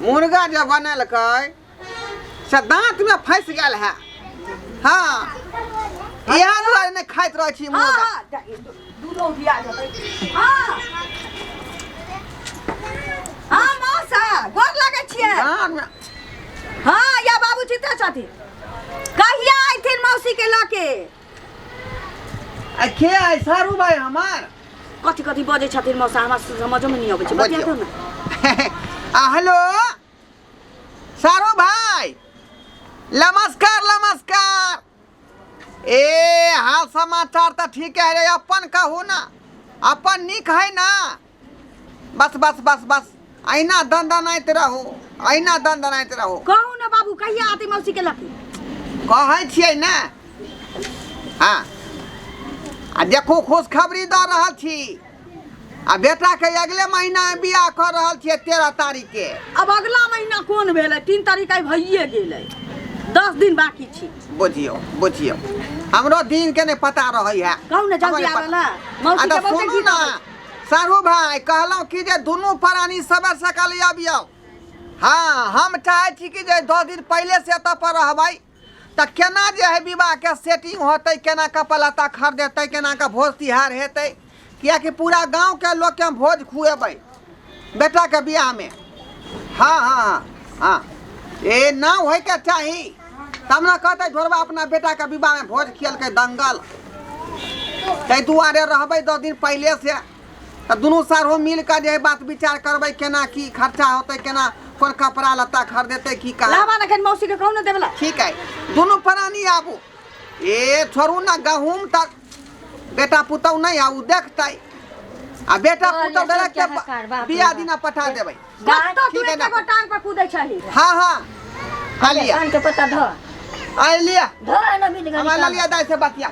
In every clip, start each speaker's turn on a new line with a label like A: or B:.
A: मुर्गा जब बनलकै से दांत में फंस गेल है। हाँ इहा दुआरे नहीं खाइत रह छी मुर्गा।
B: दूधो दिया जेतै। हाँ हाँ मौसा गोर लागै छियै। हाँ या बाबू चिते छथिन। कहिया आइथिन मौसी के लके?
A: के आइ सारू भाई हमार
B: कथी कथी बजे छथिन मौसा हमरा समझ में नहीं आबै छै। बतिया दो ना।
A: हेलो सारू भाई नमस्कार नमस्कार। ए हाल समाचार तो ठीक है रे अपन कहू ना अपन निक है ना। बस बस बस बस अहिना दंदनाइत रहू अहिना दंदनाइत रहू।
B: कहू ना बाबू कहिया आती मौसी के लके?
A: कहै छियै ना। हाँ आ देखो खुशखबरी दऽ रहल छी। आ बेटा के अगले महीना में बियाह कर रहल छियै 13 तारीख के।
B: अब अगला महीना कोन भेलै? 3 तारीख आई भइए गेलै। 10 दिन बाकी छी।
A: बुझियो बुझियो हमरो दिन के नहीं पता रहै है।
B: कहू ना जल्दी आबे ना मौसी के बहुते
A: सुनू
B: गीत
A: ना सारू भाई कहलौं कि जे दुनू प्राणी सबेर सकाल आबियौ। हाँ हम चाहे छी कि जे 10 दिन पहले से एतऽ पर रहबै त केना जे है विवाह के सेटिंग होतै, केना कपड़ा लत्ता खरीदेतै, केना के भोज तिहार हेतै। कियाकि पूरा गांव के लोग के हम भोज खुएबै बेटा के बियाह में। हाँ हाँ हाँ ए ना होय के चाही तब ना कहते झोरबा अपना बेटा के विवाह में भोज खियलकै दंगल। तै दुआरे रहबै 10 दिन पहले से त दुनू सारो मिल के जे बात विचार करबै केना की खर्चा होतै, केना कोन कपड़ा लत्ता खरीदेतै की का।
B: लावा ना खन मौसी के कहू ना देबला।
A: ठीक है दुनू प्राणी आबू। ए छोड़ू ना गहूम तक बेटा पुतौ नहीं आऊ देखतै आ बेटा पुतौ डायरेक्ट बियाह दिना पठा देबै।
B: कत्तो तू एक गो टांग पर कूदै छही।
A: हाँ हाँ खालिया
B: कान के पत्ता ध
A: आइ लिया
B: ध ना बिद गनी।
A: हमरा लिया दाई से बतिया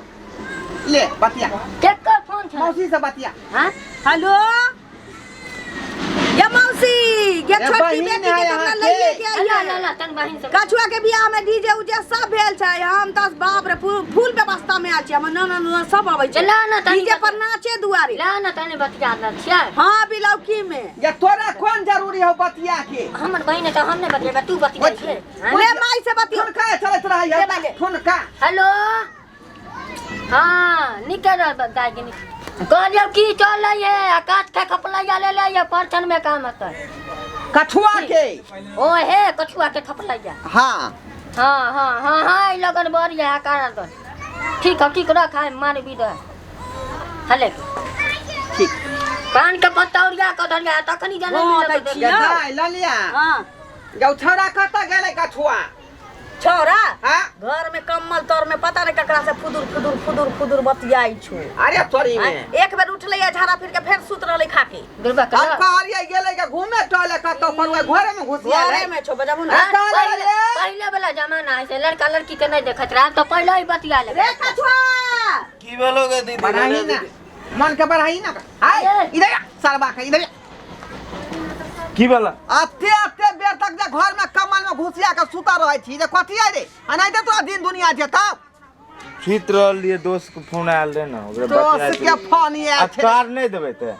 A: ले बतिया
B: केकर फोन छ?
A: मौसी से बतिया।
B: हां हेलो या मौसी ये छोटी बेटी के हमरा लइए के आइया। ला तन बहिन से कछुआ के बियाह में डीजे उजे सब भेल छै। हम त बाप रे फूल व्यवस्था में आ छी। हम न सब आबै छै। ला ना डीजे पर नाचे दुआरे। ला ना तने बतिया द छै। हां बिलौकी में
A: ये तोरा कौन जरूरी हो बतिया के?
B: हमर बहिन त हम ने बतिया तू बतिया छै। ले माई से बतिया।
A: फोन का चलत रहै है फोन का।
B: हेलो हां निकल दाई के कहलियो की चल है आकाश के खपलैया ले ले ये परचन में काम होता है।
A: कछुआ के
B: ओ हे कछुआ के खपलैया।
A: हाँ
B: हाँ हाँ हाँ हाँ लगन बढ़ है आकार दो। ठीक है ठीक रखा है मार भी दो हले
A: ठीक
B: पान के पत्ता उड़िया क धरिया तखनी जाने मिलत देखियो।
A: दाई ल लिया।
B: हां
A: गौ छोरा कत गेलै कछुआ?
B: छोरा
A: हाँ
B: घर में कम्मल तोर में पता नहीं ककरा से फुदुर फुदुर फुदुर फुदुर बतियाई छो।
A: अरे तोरी में
B: एक बेर उठले झाड़ा फिर के फिर सुत रहले खाके। दुर्बा
A: अब कहलिए गेलै के घूमे टहले कतो पर घरे में घुसिया
B: घरे में छो बजाबू ना। पहले वाला जमाना है से लड़का लड़की के नहीं देखत रहा तो पहले ही बतिया ले। रे कछुआ
C: की बोलोगे दीदी?
A: बढ़ाई ना मन के बढ़ाई ना। आय इधर सरबा के इधर
C: की बोला?
A: अते अते बेर तक जे घर में कमल में घुसिया के सुता रहै छी जे कथि आइ रे अनाइ त तोरा दिन दुनिया जेता।
C: सुत रहल लिए दोस्त के फोन आयल रहे ना ओकरे
A: दोस्त के फोन ये
C: कार नहीं देबे ते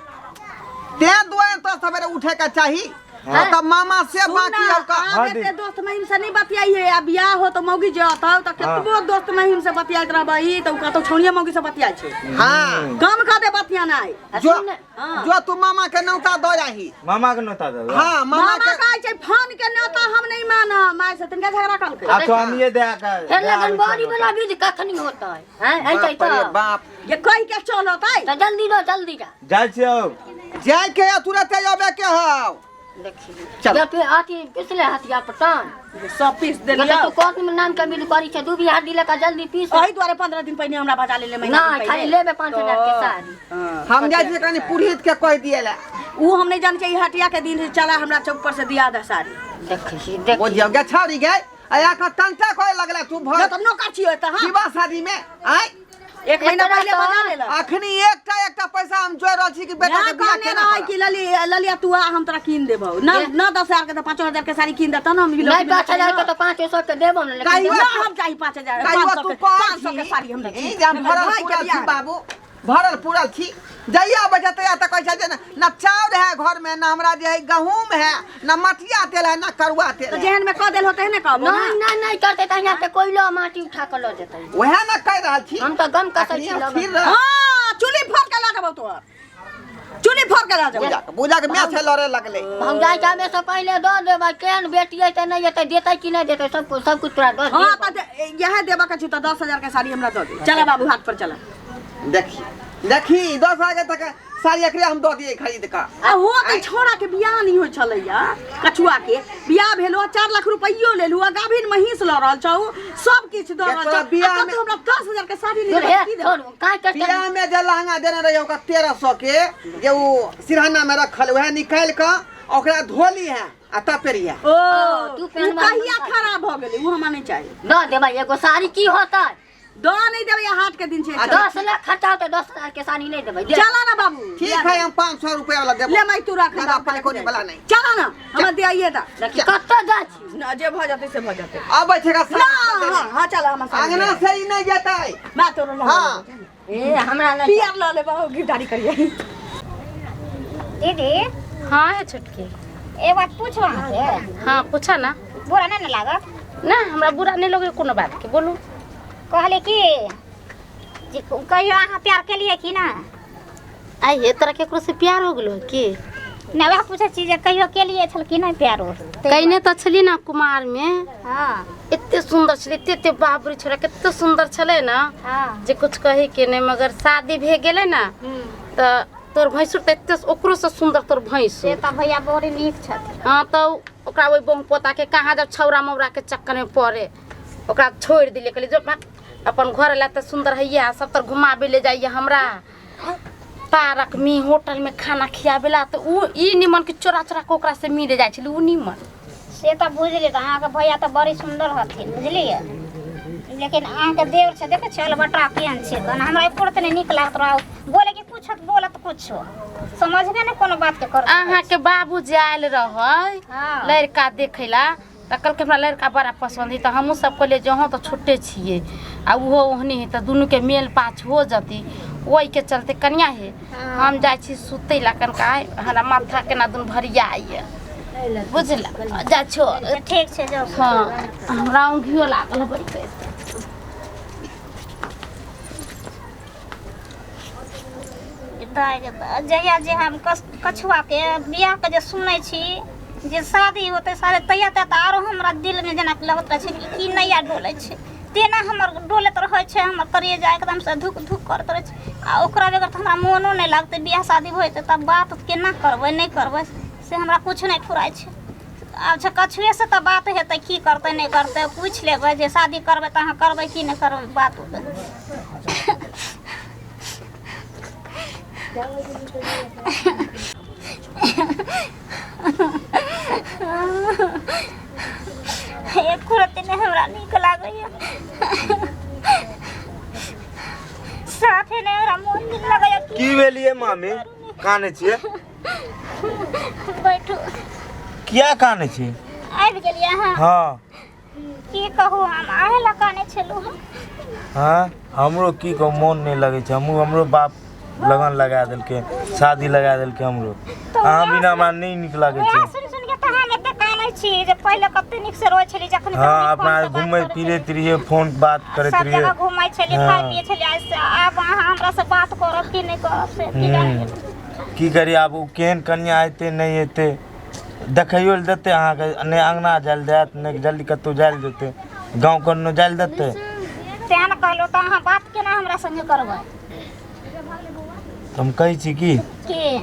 A: दुआरे तो सवेरे उठे के चाही। त मामा से बाकी हो का
B: बेटे दोस्त महिम से नहीं बतियाई है। अब बियाह हो तो मौगी जाता तो केतबो दोस्त महिम से बतियाइत रहबई तो का तो छोड़िए मौगी से बतियाई छै।
A: हां
B: कम का दे बतिया नहीं
A: जो तू मामा के नौता दो जाही।
C: मामा के नोता दे।
A: हां मामा के
B: कहै छै फोन के नौता हम नहीं माना माय से तनका झगड़ा कल के।
C: आ तो हम ये दे का
B: फिर लगन बॉडी वाला भी कखनी होता है हैं ऐसे तो
A: बाप
B: ये कह के चलता है तो जल्दी जा
C: जाय छियो
A: जाय के तुरंत आबे के हो।
B: देखिए या पे आती पिछले हथिया पटान 100 पीस दे लिया तो कोर्ट में नाम के बिल करी छै। दूबी हाथ दिले का जल्दी पीस ओही द्वारे 15 दिन पहले हमरा बजा ले महीना ना खाली लेबे 5000 के साड़ी।
A: हम जाय छी कनी पुरोहित के कह दिएला
B: ऊ हम नहीं जान छै हटिया के दिन चला हमरा चौक पर से दिया दे साड़ी। देखिए देख
A: बुझियो गे छौरी गे आया का तंता कोई लगला तू भर
B: तो नौकर छियो त हां
A: विवाह शादी में आय
B: 1 महीना पहले बजा लेला।
A: अखनी एकटा पैसा हम जोड़ रहल छी कि बेटा के बियाह केना
B: है कि ललिया तू आ हम तोरा कीन देबो ना 10000 के तो 5000 के साड़ी कीन देता ना हम नहीं 5000 के तो 500 के देबो ना लेकिन हम चाहि 5000 500 के साड़ी हम
A: ई जाम भरल पूरा छी बाबू भरल पूरल छी जइया बचत या त कहै छै न चाउर है घर में, न हमरा जे है गहूम है, न मटिया तेल है, न करुआ तेल।
B: तो जेहन में क देल होते है न कहबो
D: नहीं करते त यहाँ पे कोयला माटी उठा के ल जेतै।
A: वहे न कह रहल छी
D: हम त गम कसै छी लगन।
B: हां चुली फोड़ के ला देबो तोर, चुली फोड़ के ला देबो।
A: बुझा के मैं से लड़े लगले।
D: भौजाई का में से पहले द देबै, केन बेटी है त नहीं है त देतै कि नहीं देतै सब कुछ तोरा द।
B: हां त यह देबा के छी त 10,000 के साड़ी हमरा द दे। चला बाबू हाथ पर चला।
A: देखी 10 आगे तक साड़ी एकरे हम दो दिए खरीद का।
B: आ हो त छोरा के बियाह नहीं होय छलैया, कछुआ के बियाह भेलो 4 लाख रुपैयो लेलु, आ गाभिन महिष ल रहल छौ, सब किछ द रहल छौ। बियाह में हमरा 10,000 के साड़ी ले की दे।
A: बियाह में जे लहंगा देने रहियो का 1300 के, जे वो सिरहाना में रखल वह निकाल के ओकरा धोली है आ तपेरिया।
B: ओ तू कहिया खराब भ गेलै उ हमरा नहीं चाहिए।
D: द देबै एगो साड़ी की होतै?
B: दो नहीं देबै, हाट के दिन छै।
D: 10 लाख खर्चा होतै, 10,000 के साड़ी नहीं देबै।
B: चला ना बाबू।
A: ठीक है हम 500 रुपया वाला देबो।
B: ले मैं तू रख
A: ज्यादा पाई कोनी वाला नहीं।
B: चला ना हम दे आइए ता।
D: कत जा छी?
B: ना जे भ जाते से भ जाते।
A: अब बैठेगा
B: हां हां चला हम साथ।
A: अंगना से ही नहीं जेतै।
B: मैं तोरो ला।
A: हां
D: ए हमरा नहीं
B: पियर ल ले बाबू, गिरदारी करिए।
E: दीदी
F: हाँ है छोटकी।
E: एक बात पूछो हमके।
F: हाँ पूछा ना।
E: बुरा नहीं न लागत?
F: ना हमरा बुरा नहीं लगे कोनो बात के, बोलू।
E: कहले कि जे कहियो अहाँ प्यार के लिए कि ना?
F: आई ये तरह केकरो से प्यार हो गेलो की?
E: ना वह पूछे छी जे कहियो के लिए छल कि नहीं प्यार हो?
F: कहिने तो छली ना कुमार में।
E: हां
F: इतने सुंदर छली, इतने बाबरी छोरा कितने सुंदर छले ना।
E: हां
F: जे कुछ कहे के नहीं, मगर शादी भे गेले ना त तोर भैंसुर त इतने ओकरो से सुंदर तोर भैंस
E: से त भैया बड़ी नीक छथि।
F: हां तो ओकरा ओइ बम पोता के कहां जब छौरा मौरा के चक्कर में पड़े ओकरा छोड़ दिले, कहली जो अपन घर ला त सुंदर हैया सब तर घुमाबे ले जाइए हमरा पार्क में होटल में खाना खियाबेला त उ ई निमन के चोरा चोरा के ओकरा से मिले जाय छली। उ निमन
E: से त बुझली, त अहाँ के भैया त बड़ी सुंदर हथिन बुझलिए, लेकिन अहाँ के देवर से देखे चल बटा केहन छै तन हमरा एको त नहीं निक लागत रहो। बोले कि कुछ बोलत कुछ समझबे नहीं कोनो बात के कर।
F: अहाँ के बाबू जायल रहै
E: हां
F: लड़का देखैला त कल के हमरा लड़का बड़ा पसंद है, त हमहू सब कहले जहाँ त छोटे छिए आ उहो ओहनी है त दुनु के मेल पाछ हो जती, ओई के चलते कन्या है हम जाय छी सुतै ला कनका हमरा माथा के ना दुन भरिया आइए बुझला जा छो।
E: ठीक छै जाओ।
F: हां हमरा घियो लागल बड़ी पे।
E: जहिया जे हम कछुआ के बियाह के जे सुनै छी जे शादी होते सारे तैया त आरो हमरा दिल में जना लगत रहे छै कि नैया डोले छै, तेना हमर डोलत रहे छै, हमर करेजा एकदम से धुक धुक करत रहे छै। आ ओकरा बगैर त हमरा मोनो नहीं लागते। बियाह शादी होते तब बात केना करबै नहीं करबै से हमरा कुछ नहीं फुराय छै। अच्छा कछुए से त बात हेतै, की करतै नहीं करतै पूछ लेबै, जे शादी करबै त अहाँ करबै कि नहीं करबै बात होतै। एक खुरती ने हमरा नीक लागैया, साथे ने हमरा मोन नीक लागैया।
C: की भेलिए मामी काने छिए?
E: बैठू।
C: किया काने छी?
E: आबि गेलियै अहाँ?
C: हां
E: की कहू हम आहे ला काने छलू हम।
C: हां हमरो की को मन नहीं लगे छै, हमरो बाप लगन लगा देलके, शादी लगा देलके हमरो। अहाँ बिना हमरा नहीं निक लागे छै।
E: सुन सुन के त हम एते काने छी जे पहिले कते निक से रहै छली, जखन
C: हां अपना घूमै फिरै रहिए, फोन बात करैत
E: सब
C: रहिए,
E: जगह घुमै छली, खाइ पिए छली। आब अहाँ हमरा से बात करब कि नहीं करब से की जाने।
C: की करी आब उ केहन कन्या आइते नहीं एते देखैयो ल देते अहाँ के, ने अंगना जाल देत ने जल्दी कतो जाल देते, गांव कोनो जाल देते।
E: तेहन कहलो त अहाँ बात केना हमरा संगे करबै?
C: हम कहै छी कि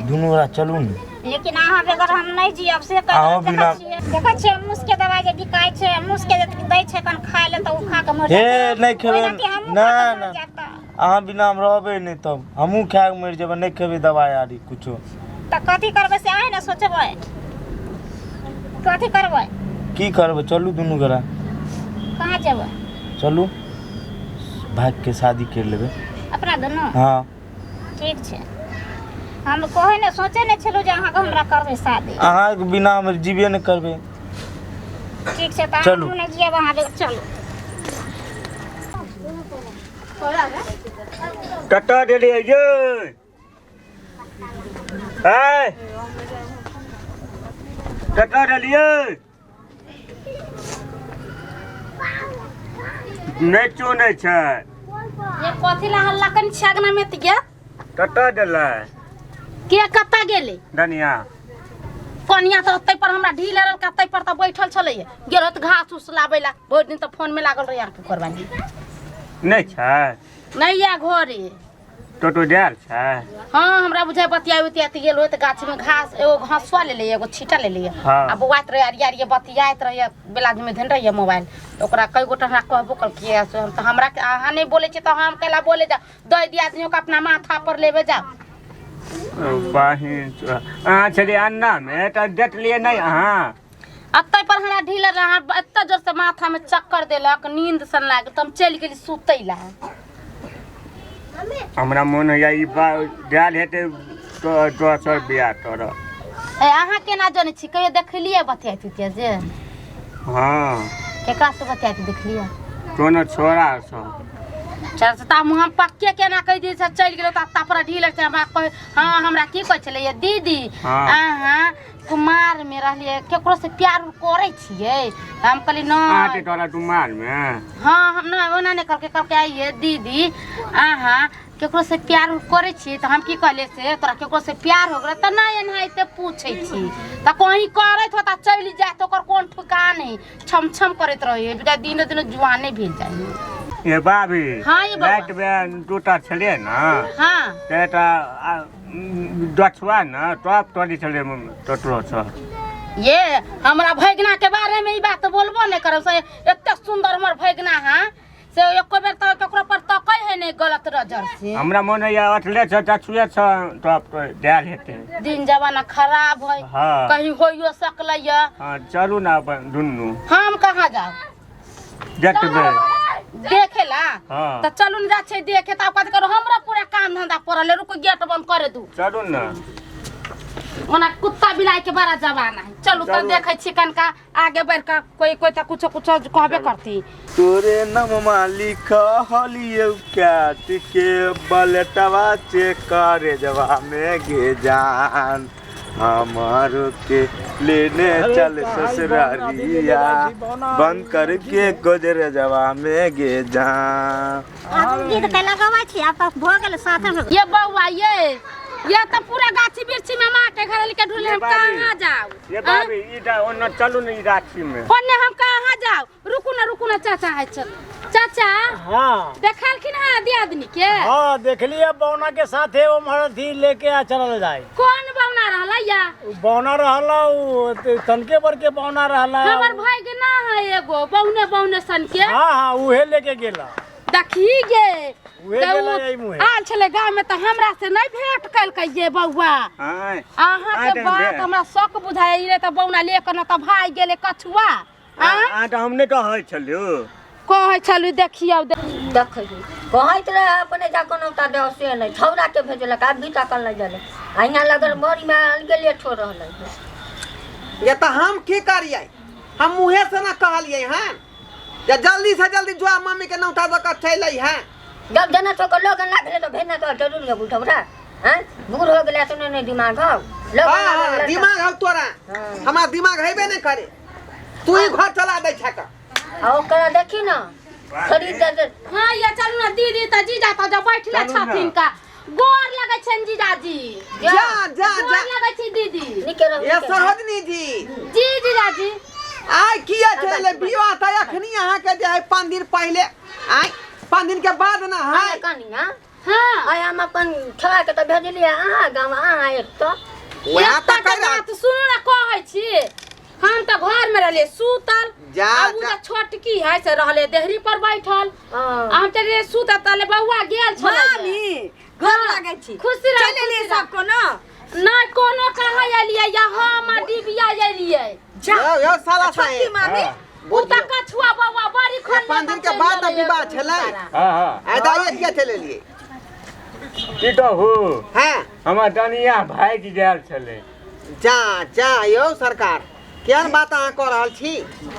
C: दुनू गोरा चलू ने।
E: लेकिन अहाँ बेगर हम नहीं जियब से
C: अहाँ बिना
E: देखै छियै मुसके दवाई जे बिकाय छै, मुसके जे दै छै कन खाय ले त उ खा के मर
C: हे
E: जाय छै।
C: नहीं खेबै ना ना
E: ना
C: अहाँ बिना हम रहबै नहीं, तब हमहू खा के मर जेबै, नहीं खेबै दवाई आरी कुछो।
E: त कथी करबै से अहीं न सोचबै, कथी करबै?
C: की करबै? चलू दुनू गोरा
E: कहाँ जेबै?
C: चलू भाग के शादी कर लेबै
E: अपना दुनू?
C: हां
E: ठीक छै। हम कहै ने सोचे नहीं छलू जे अहाँ के हमरा करबै शादी।
C: अहाँ के बिना हम जीबे नहीं करबै।
E: ठीक छै त
C: चलू।
E: हम नहीं जियब, अहाँ चलू।
G: कतऽ देलियै ये है कतऽ देलियै नहीं चुनै छै
F: ये कथी ला हल्ला कन छगना में त गे
G: कतऽ देलै
F: के कत्ता गेले
G: धनिया
F: कनिया त ओतै पर हमरा ढील रहल कतै पर त बैठल छलै गेल त घास उस लाबै ला भरि दिन त फोन में लागल रही आके करबानी
G: नहीं छै
F: नहीं या घरे
G: टोटो देल छै
F: हाँ हमरा बुझाय बतिया गेल होय त गाछ में घास एगो घासवा ले ले एगो छीटा ले ले
G: हाँ।
F: आ बौआत रहे अरिया बतियात रहे बेलाज में धन रहे मोबाइल ओकरा कई गोटा हमरा कहबो कल किए त हमरा अहाँ नहीं बोले छी त हम केला बोले जा दई दिया आदमी के अपना माथा पर लेबे जा
G: बहिन अहाँ छलियै अन्ना में तऽ देखलियै नहीं अहाँ
F: अत्ते पर हमरा ढील रहा एत्ते जोर से माथा में चक्कर देलक नींद सन लाग त हम चल गेली सुतै ला
G: हमरा मोन होइया ई देल हेतै दोसर बियाह तोर
F: ए अहाँ केना जाने छी कहियो देखलिए बतियाती ते जे
G: हाँ
F: केकरा से बतियाती देखलिए
G: कोनो छोरा सब
F: चल ता हम पक्के केना कहि दी से चल गेलो ता पर ढील से हमरा कह हां हमरा की कहै छले दीदी
G: हाँ।
F: अहाँ कुमार में रहलिए केकरो से प्यार करे छिए हम कहली न
G: आटे तोरा कुमार में
F: हां हम ना ओना ने करके आइए दीदी अहाँ केकरो से प्यार करे छी त हम की कहले से तोरा केकरो से प्यार हो गेल त ना एनाइते पूछे छी त कहीं करत हो त चली जाए त ओकर कोन ठिकान है छम छम करत रहे बिना दिन दिन जुआने भेल जाए
G: ये बाबी
F: हाँ, ये बाबा।
G: लाइट में टूटा छलिए ना
F: हां
G: तेटा दछुआ ना तब तोरी छलिए टोटलो छ
F: ये हमरा भैगना के बारे में ई बात बोलबो नहीं करब से एते सुंदर हमर भैगना हां से एको बेर त केकरो पर तकै है नहीं गलत नजर से
G: हमरा मोन होइया अठले छ दछुए छ तब तो देल हेतै
F: दिन जमाना खराब है
G: हाँ।
F: कहीं होइयो सकलैया
G: हाँ चलू ना अपन दुन्नू
F: हम कहाँ जाओ
G: देखबे
F: देखेला
G: हाँ।
F: त चलू न जा छै देखे त कथि करो हमरा पूरा काम धंधा पड़ल है रुको गेट बंद करे दू
G: चलू ना
F: ओना कुत्ता बिलाई के बड़ा जमाना है चलू त
G: चलू।
F: देखे छी कनका आगे बढ़ का कोई कोई त कुछ कहबे करती
C: तोरे नाममा लिखलियौ कैट के बलटवा चेक करे जवा में गे जान हमारो के लेने चल ससुरारिया बंद करके गोदर जवा में गे जान
E: गीत के लगावा छी आप भ गेल साथे में
F: ये बउआ ये त पूरा गाछी बिरछी में माँ के घर लेके ढूले हम कहाँ जाओ
G: ये बाबी इटा ओन्न चलू न ई राखी में
F: ओन्ने हम कहाँ जाओ रुकू ना चाचा है चाचा
H: हाँ
F: देखलखिन है दियादनी के
H: हाँ देखलिए बौना के साथे वो मरथी लेके आ चलल जाए
F: कौन बौना रहला या
H: बौना रहला उ तनके बर के बौना रहला
F: हमर भाई के ना है एगो बौने सन के
H: हाँ हाँ उहे लेके गेला
F: देखी गे
H: उहे गेला यही मुहे
F: आल छले गांव में तो हमरा से नहीं भेंट कल ये बउआ
G: हां
F: अहाँ के बात हमरा शक बुझाई रे त बौना लेकर न त भाई गेले कछुआ
G: आ त हमने कहै छलियो
F: कहै छलु देखियौ
D: देखै कहैत रहे अपने जा कोनो ता दे से नहीं छौरा के भेजलक आ बीता कल नहीं जाने आइना लगल मोरी में अलगे ठो रहलै
A: ये तो हम की करिए हम मुँहे से ना कहलिए हैं या जल्दी से जल्दी जो मम्मी के नौता दऽ कऽ चलि हैं
D: जब जना तो को लोग लागले तो भेना तो जरूर है बुढ़ा हैं बूढ़ हो गेला तो नहीं दिमाग हो लोग
A: हाँ, दिमाग हो तोरा हमारा दिमाग हेबे नहीं करे तू ही घर चला दे छका
D: आ ओकरा देखी ना खरीद दे
F: हां ये चलू ना दीदी त जीजा त जब बैठले छथिन का गोर लगै छन जीजाजी
A: जा जा
F: गोर
A: जा
F: लगै छी दीदी
D: निके रहो
A: ये सरोजनी जी
F: जी जीजाजी
A: आइ किया चले विवाह त अखनी अहाँ के जे है 5 दिन पहले आइ 5 दिन के बाद ना है
D: हां कनिया
F: हां
D: आय हम अपन छोरा के तो भेजलिए अहाँ गांव अहाँ एक तो
A: वहाँ
F: त
A: तक
F: बात सुनु ना कहै छी हम त घर में रहले सूतल
A: जा,
F: अब
A: जा।
F: उ छोटकी है से रहले देहरी पर बैठल हम चले सूतल तले बौआ गेल छले
B: मामी घर लागे छी
F: खुशी रह
B: चले लिए सबको ना
F: नहीं कोनो कहाँ एलिए या हम डिबिया एलिए
A: यो साला
B: छोटी
A: साहेब
B: मामी
F: उ त कछुआ बौआ बड़ी खोल
A: 5 दिन के बाद ना विवाह छले
G: हां हां
A: आइ दाइए किया चले लिए
G: की तो हो
A: हैं
G: हमर दनिया भाग गेल छले
A: जा जा यो सरकार केहन बात अहाँ कह रहल छी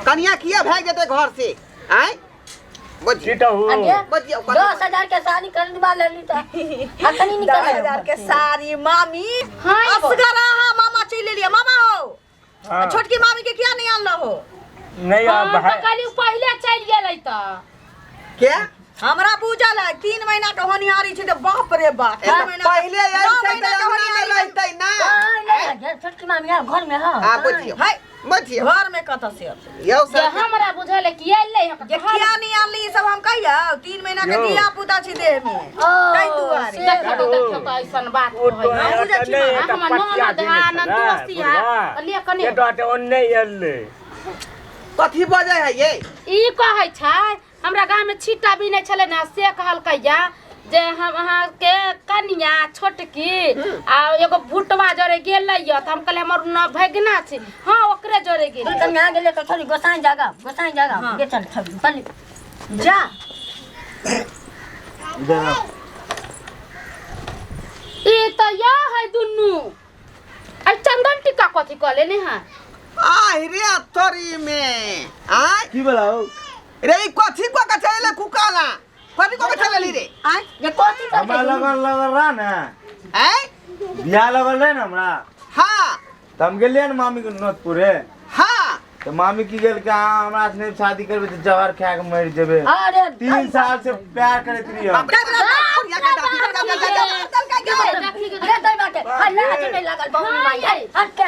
A: कनिया किया भाग जेतै घर से आइ बुझियो
G: चिटहु
D: आगे
A: बुझियो
D: 10,000 के साड़ी खरीदवा लेली त अखनी निकल
B: 10,000 के साड़ी मामी
F: हाँ, ये बोल।
B: असगरा मामा चल लिया मामा हो
G: हाँ।
B: छोटकी मामी के क्या नहीं आनल हो
G: नहीं
F: हम
G: अब
F: तो कल पहले चल गेलै त
A: क्या
B: हमरा बुझल है 3 महीना के होनिहारी छै त बाप रे बाप
A: ए, तो पहले यही से अंगना में रहतै ना
D: छोटकी मामी घर में हां
A: हां बुझियो
B: है
A: बुझियो
B: घर में कत से
A: यो
F: जे
A: सब
F: हमरा बुझल है कि एलै
B: जे किया नहीं आनली ई सब हम कहियो 3 महीना के
G: यो।
B: दिया पुता छी देह में कई दुआरे
F: देखो तो ऐसन बात
G: वो तो
F: होय
G: है
B: बुझै छी
G: नहीं
B: ना,
G: है तो
F: हमर
G: पचिया
F: ननद
G: दिन
F: आनंद दोस्तिया ले कने
G: ये तो आटे ओन्ने एल्ले
A: कथी बजै है ये
F: ई कहै छै हमरा गांव में छीटा भी नहीं छले ना से कहलकैया जे हम अहाँ के कनिया छोटकी आ एगो भुटवा जरे गेलै त हम कहले हमर न भगना छै हां ओकरे जरे गेल
D: तन आ गेले त थोड़ी गोसाई जागा बेचल चल
B: जा
C: इधर आओ।
F: ई त या है दुन्नु आ चंदन टीका कथी कहले ने हां
A: आहि रे तोरी में आय
C: की बोलाओ
A: रे ई कथी को के चले कुकाला कथी को के चले रे
B: आय
D: ये कोती कर
C: हमरा लगल रहा ना
A: आय
C: बियाह लगल रहे ना हमरा
A: हां
C: तो हम गेलिए ना मामी के नोतपुरे
A: हां
C: तो मामी की गेल के हमरा से शादी करबे तो जहर खा के मर जेबे
D: अरे
C: 3 साल से प्यार करत रही हम
D: अरे दई बाटे हल्ला चले लागल बहुत माई हट के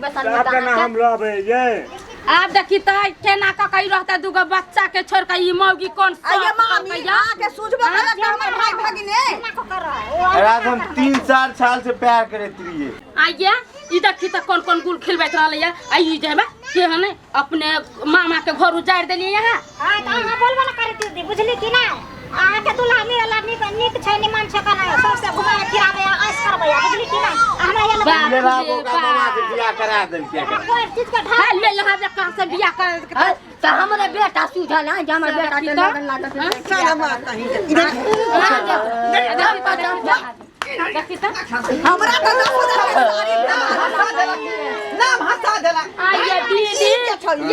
D: बसन
G: आपका नाम हम लबे ये
F: अब देखी त केना का कही रहता दुगो बच्चा के छोड़ के ई मौगी कौन
B: आये मामी आके सूझबो करत हमर भाई भगिने
C: रात हम 3-4 साल से प्यार करत रही
F: आइया ई देखी त कौन कौन गुल खिलबैत रहलैया आई जे बा के हने अपने मामा के घर उजाड़ देलिए यहाँ
E: हां त अहाँ बोलबो न करती दी बुझली कि ना अहाँ के दुल्हा मेरा लाडनी पे निक छै निमान छै कना सबसे घुमाए फिराबे ऐस करबे बुझली कि ना हमरा ये
C: ले राबो का मामा से बियाह करा देल के
E: कोई चीज के ढाल
F: हाल ले लहा जे कहां से बियाह कर
D: त हमरे बेटा सूझा ना जे हमर बेटा के लगन लागत
A: चल हम कहीं
F: देखी त
B: हमरा त 10,000 के साड़ी
A: नाम हंसा देला
F: आइया दीदी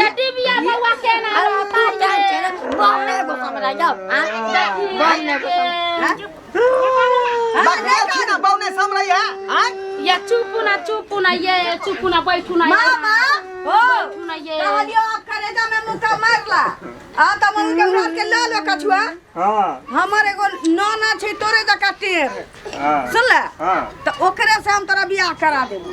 F: ये डिबिया बउआ के ना
D: रहता है बहने को समझ जाओ बहने को
A: बाकी छी ना बौने समरई है हां
F: ये चुपुना ये चुपुना बैठुना
B: मामा हो
F: बैठुना ये
B: कहलियो अब करेजा में मुका मारला आ त मम्मी के घर के ले लो कछुआ
G: हां
B: हमर एगो नाना छै तोरे जका टेर
G: हां
B: सुनला
G: हां
B: त ओकरे से हम तोरा बियाह करा देबो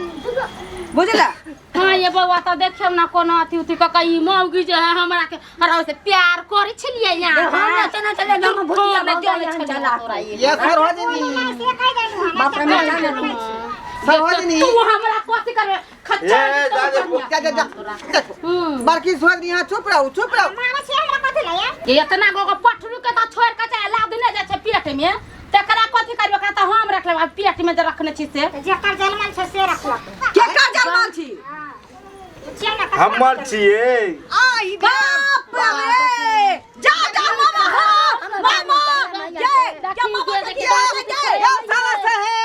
B: बुझला
F: हाँ ये बउआ तो देखियो ना कोनो अथी उथी क कई मौगी जे है हमरा के हरा से प्यार करे छलिए यहाँ
D: हम चना चले हम भुतिया में दे चला
A: ये सरहजनी
E: से कह देलु
D: बाप रे मैं जाने
A: सरहजनी
F: तू हमरा कथी करे खच्चा
C: ए दादा
A: जा देखो बड़की सरहजनी यहाँ चुप रहो
E: मामा से हमरा कथि ले
F: ये इतना गो पठरू के तो छोड़ के चाहे लाद ले जाय छै पेट में तकरा कथी करबे का त हम रख लेब पेट में जे रखने छी से
E: जेकर जलमन छै से रखवा
B: के का जरमान छी
C: हमर छिए
A: आई
B: बाप रे जा मामा मामा ये क्या मामा
A: ये साला से है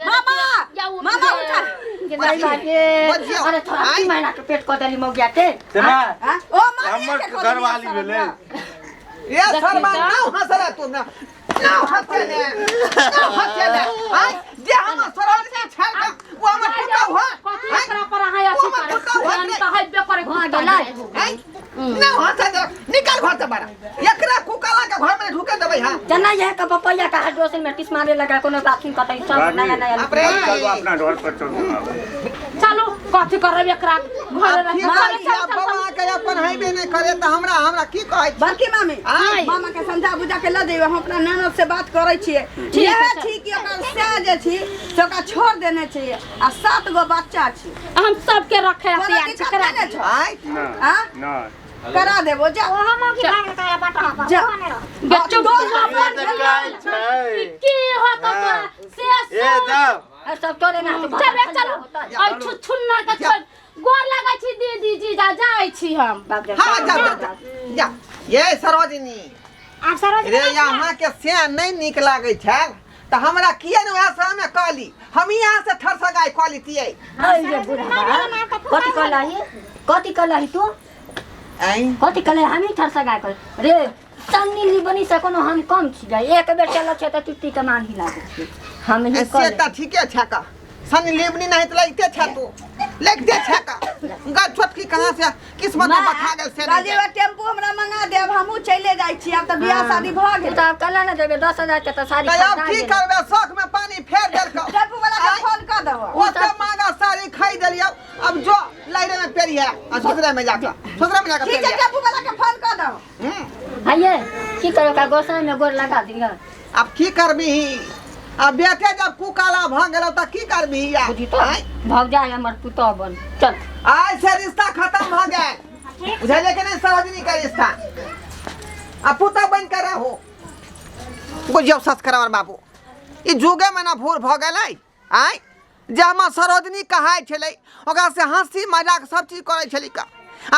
B: मामा उठा
D: अरे थोड़ा 3 महीना के पेट को देली मौगिया के
C: सुना
B: ओ मामा
C: हमर घर वाली भेले
A: ये सरमान ना हंसला तू ना हंसले हां जे हम सरहजनी छाड़ का वो हमर पुता हुआ
F: कथी एकरा पर हाय अथी करे त हइबे करे घर
D: गेलै
A: ना हंसा दे निकल घर से बाहर एकरा कुकाला के घर में ढुके देबै हां
D: जना ये का पपैया का हाइड्रोसिन में टिस मारे लगा कोनो बाथरूम कतई सब नया
G: चलो अपना ढोल पर चलो
F: चलो कथी करब एकरा घर
A: बाबा के अपन हइबे नहीं करे त हमरा की कहै
B: बाकी मामी मामा के समझा बुझा के ल देबे हम अपना ननद से बात करै छियै यह ठीक कि ओकर से जे छी से ओकरा छोड़ देने छी आ 7 गो बच्चा छी
F: हम सब के रखे तैयार छी करा
B: देने छ
A: आय
B: हां
G: ना
B: करा देबो जा
E: ओ हम की भाग करे बाटा पर
B: जा
E: कोने रह
F: बच्चों
C: छै
F: की होता तो से
C: ए जाओ
D: सब तोरे ना
F: चलो आई छुन्नर के छोड़ गोर लगा छी दीदी जी जाय छी हम
A: हां जा ये सरहजनी
E: आप सरोज
A: रे यहाँ के से नहीं निक लागे छै त हमरा किए न वहां से हमें कहली हम यहाँ से ठरसगाई क्वालिटी है
D: ये बुढ़ा कथी कलही तू
A: आई
D: कथी कले हामी ठरसा गाय कर रे सन्नी लिबनी से कोनो हम कम छियै एक बेर चल छै त टुट्टी के मान ही लागे छै हम ही
A: से त ठीके छै का सनी लेबनी नहीं तो लगते छै तू लगते छै का गा छोटकी कहां से किस्मत में बखा गेल से
B: राजीव टेम्पू हमरा मंगा देब हमहू चले जाय छी अब त बियाह शादी भ गेल
D: त कला न देबे 10000 के त साड़ी
A: अब की करबे शौक में पानी फेर देल का
B: टेम्पू वाला के फोन कर देबो
A: वो तो मांगा साड़ी खरीद लियो अब जो लाइरे में पेरी है ससुरा में जाकर
B: ठीक है टेम्पू वाला के फोन कर दो
D: आइए की करो का गोसा में गोर लगा दिया
A: अब की करबी अब बेटे जब कुकाला भ गेलो त की करबी या
D: बुझी तो भाग जाए हमर पुतौ बन चल
A: आज से रिश्ता खत्म भ गए बुझले के नहीं सरोजनी का रिश्ता अब पुता बन कर रहो बुझियो सस्करवर बाबू ई जुगे में ना भूर भ गेलै आय जे हम सरोजनी कहाय छलै ओकरा से हंसी मजाक सब चीज करै छली का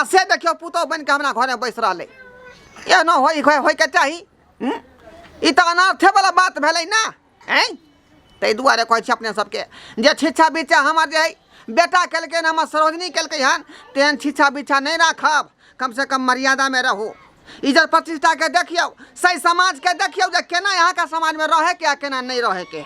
A: आ से देखियो पुतौ बन के हमरा घर में बैस रहलै ये न होय के चाही ई त अनर्थे वाला बात भेलै ना हैं तै दुआरे कहै छी अपने सबके जे छिछा बिछा हमर जे बेटा केलकै हमर सरोजनी केलकै हन तेहन छिछा बिछा नहीं राखब कम से कम मर्यादा में रहू इज्जत प्रतिष्ठा के देखियो सही समाज के देखियो जे केना यहाँ का समाज में रहे के आ केना नहीं रहे के